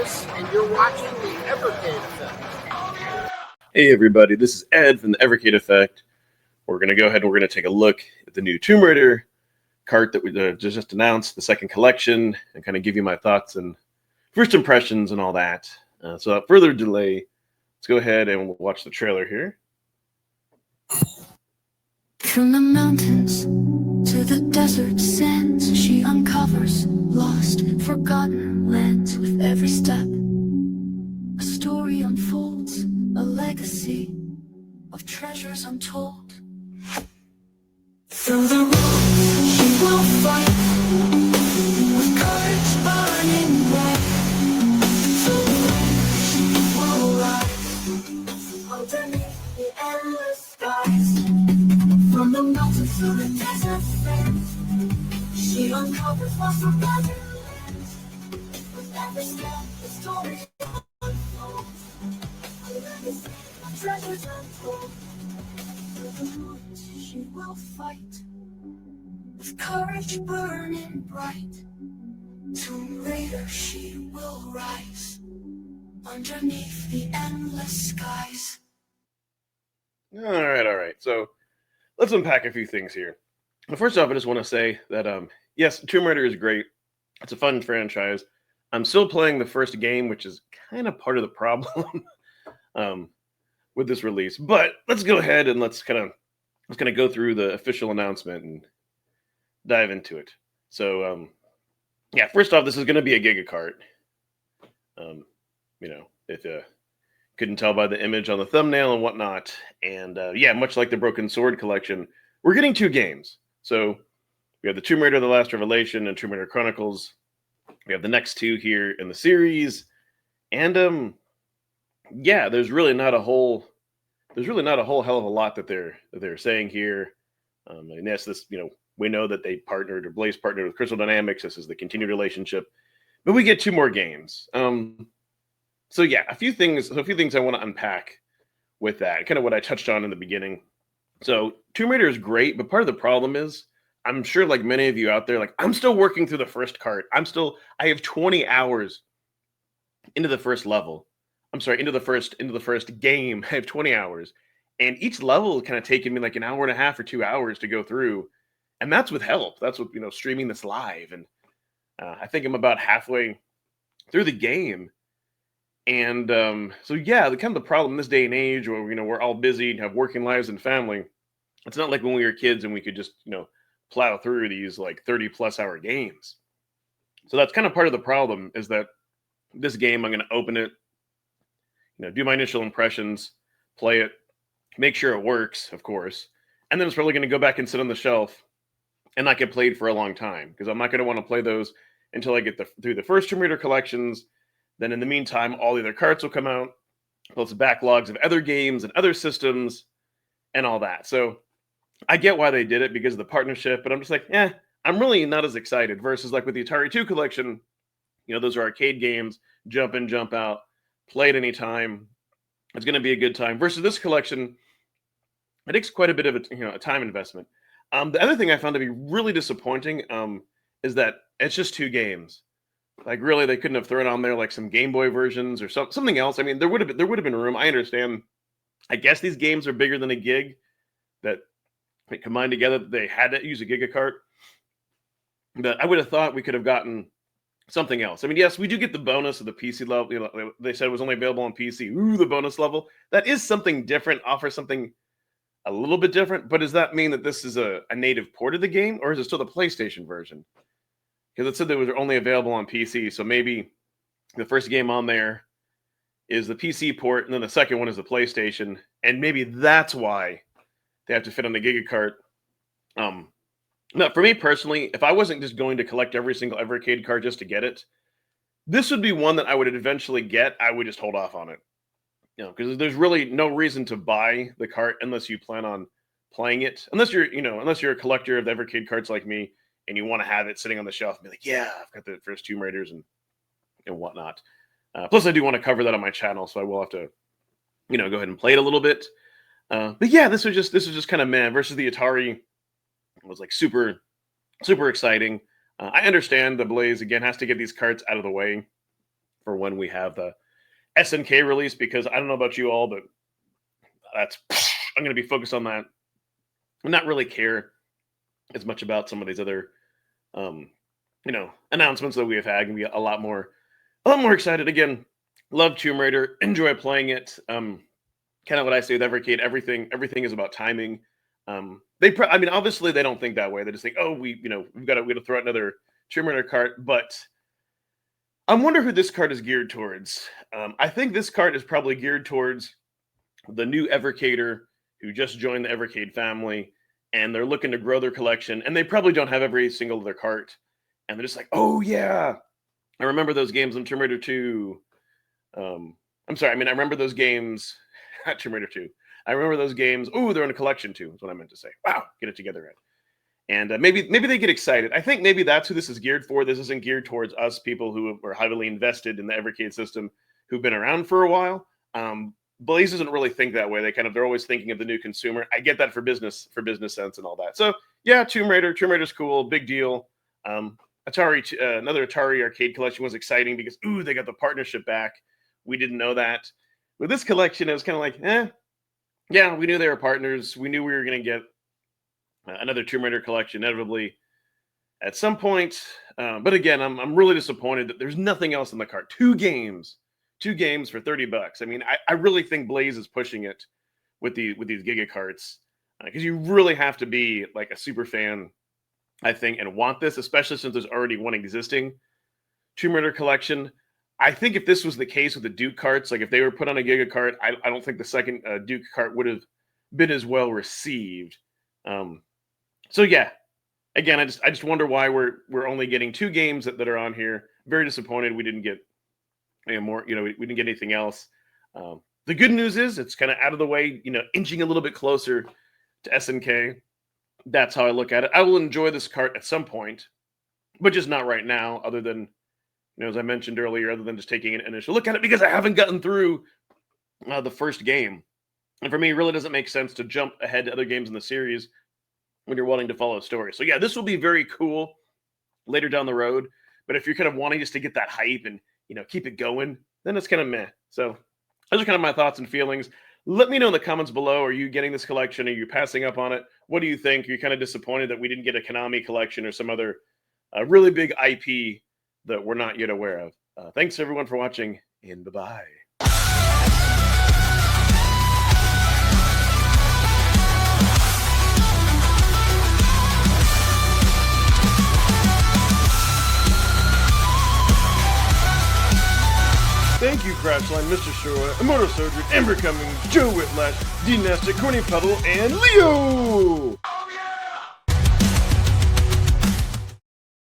Chris, and you're watching the Evercade Effect. Hey everybody, this is Ed from the Evercade Effect. We're going to go ahead and we're going to take a look at the new Tomb Raider cart that we just announced, the second collection, and kind of give you my thoughts and first impressions and all that. So without further delay, let's go ahead and we'll watch the trailer here. From the mountains to the desert sands, she uncovers lost, forgotten lands. With every step, a story unfolds, a legacy of treasures untold. Through the road she will fight, with courage burning bright. Through the rain she will rise, underneath the endless skies. From the mountains to the desert sands, she uncovers lost forgotten lands. With every step, the story unfolds, a legacy of treasures untold. Through the woods she will fight, with courage burning bright. Tomb Raider she will rise, underneath the endless skies. All right. So let's unpack a few things here. First off, I just want to say that yes, Tomb Raider is great. It's a fun franchise. I'm still playing the first game, which is kind of part of the problem with this release. But let's go ahead and let's kind of go through the official announcement and dive into it. So yeah, first off, this is going to be a gigacart. If you couldn't tell by the image on the thumbnail and whatnot, and yeah, much like the Broken Sword collection, we're getting two games. So we have the Tomb Raider: The Last Revelation and Tomb Raider Chronicles. We have the next two here in the series, and yeah, there's really not a whole hell of a lot that they're saying here. And yes, we know that they partnered, or Blaze partnered with Crystal Dynamics. This is the continued relationship, but we get two more games. So yeah, a few things I want to unpack with that, kind of what I touched on in the beginning. So Tomb Raider is great, but part of the problem is, I'm sure like many of you out there, like I'm still working through the first cart. I have 20 hours into the first level. I'm sorry, into the first game. I have 20 hours. And each level kind of taking me like an hour and a half or 2 hours to go through. And that's with help. That's with, streaming this live. And I think I'm about halfway through the game. And so yeah, the kind of the problem in this day and age where we're all busy and have working lives and family. It's not like when we were kids and we could just plow through these like 30+ hour games. So that's kind of part of the problem, is that this game, I'm going to open it, do my initial impressions, play it, make sure it works, of course, and then it's probably going to go back and sit on the shelf and not get played for a long time, because I'm not going to want to play those until I get through the first Tomb Raider collections. Then in the meantime, all the other carts will come out, plus backlogs of other games and other systems and all that. So I get why they did it, because of the partnership, but I'm just like, I'm really not as excited, versus like with the Atari 2 collection, those are arcade games, jump in, jump out, play at any time. It's going to be a good time. Versus this collection, it takes quite a bit of a time investment. The other thing I found to be really disappointing is that it's just two games. Like really, they couldn't have thrown on there like some Game Boy versions or something else. I mean, there would have been room. I understand. I guess these games are bigger than a gig, that they combined together. They had to use a gigacart. But I would have thought we could have gotten something else. I mean, yes, we do get the bonus of the PC level. They said it was only available on PC. Ooh, the bonus level. That is something different. Offers something a little bit different. But does that mean that this is a native port of the game, or is it still the PlayStation version? Because it said they were only available on PC, so maybe the first game on there is the PC port, and then the second one is the PlayStation, and maybe that's why they have to fit on the gigacart. Now, for me personally, if I wasn't just going to collect every single Evercade card just to get it, this would be one that I would eventually get. I would just hold off on it, because there's really no reason to buy the cart unless you plan on playing it. Unless you're a collector of the Evercade cards like me, and you want to have it sitting on the shelf and be like, yeah, I've got the first Tomb Raiders and whatnot. Plus, I do want to cover that on my channel, so I will have to, go ahead and play it a little bit. But yeah, this was just kind of meh. Versus the Atari was like super, super exciting. I understand the Blaze again has to get these carts out of the way for when we have the SNK release, because I don't know about you all, but that's I'm going to be focused on that. Not really care as much about some of these other announcements that we have had. Gonna be a lot more excited. Again, love Tomb Raider, enjoy playing it. Kind of what I say with Evercade, everything is about timing. Obviously they don't think that way. They just think, oh, we've got to throw out another Tomb Raider cart. But I wonder who this card is geared towards. I think this card is probably geared towards the new Evercader who just joined the Evercade family, and they're looking to grow their collection, and they probably don't have every single other cart, and they're just like, oh yeah, I remember those games in Tomb Raider 2. I remember those games, not Tomb Raider 2. I remember those games. Oh, they're in a collection too, is what I meant to say. Wow, get it together, Ed. And maybe they get excited. I think maybe that's who this is geared for. This isn't geared towards us people who are heavily invested in the Evercade system, who've been around for a while. Blaze doesn't really think that way. They're always thinking of the new consumer. I get that for business sense and all that. So yeah, Tomb Raider's cool, big deal. Atari, another Atari arcade collection was exciting because they got the partnership back. We didn't know that. With this collection, it was kind of like, yeah, we knew they were partners. We knew we were going to get another Tomb Raider collection inevitably at some point. But again, I'm really disappointed that there's nothing else in the cart. Two games for $30. I mean, I really think Blaze is pushing it with these Giga carts, because you really have to be like a super fan, I think, and want this, especially since there's already one existing Tomb Raider collection. I think if this was the case with the Duke carts, like if they were put on a Giga cart, I don't think the second Duke cart would have been as well received. So yeah, again, I just wonder why we're only getting two games that are on here. Very disappointed we didn't get more. We didn't get anything else. The good news is it's kind of out of the way. Inching a little bit closer to SNK. That's how I look at it. I will enjoy this cart at some point, but just not right now. Other than, as I mentioned earlier, other than just taking an initial look at it, because I haven't gotten through the first game, and for me, it really doesn't make sense to jump ahead to other games in the series when you're wanting to follow a story. So yeah, this will be very cool later down the road. But if you're kind of wanting just to get that hype and keep it going, then it's kind of meh. So those are kind of my thoughts and feelings. Let me know in the comments below. Are you getting this collection? Are you passing up on it? What do you think? Are you kind of disappointed that we didn't get a Konami collection or some other really big IP that we're not yet aware of? Thanks everyone for watching, and bye-bye. Thank you, Crashline, Mr. Shura, Immortal Surgery, Amber Cummings, Joe Whitlash, Dean Nestor, Courtney Puddle, and Leo!